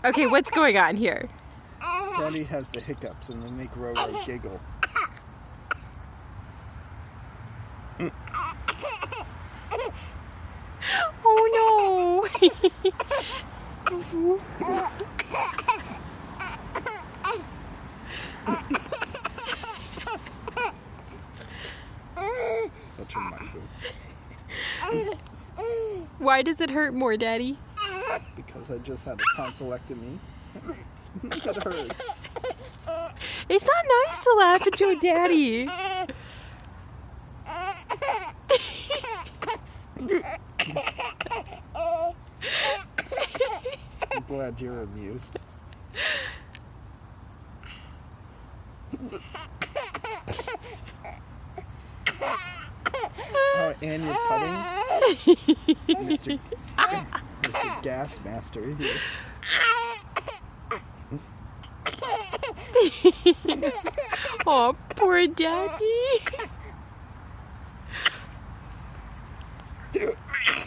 Okay, what's going on here? Daddy has the hiccups and they make Rohan giggle. Oh no! Such a micro. Why does it hurt more, Daddy? Because I just had a tonsillectomy. It hurts. It's not nice to laugh at your daddy. I'm glad you're amused. Oh, and you're cutting? Mr. Gas Master here. Oh, poor Daddy.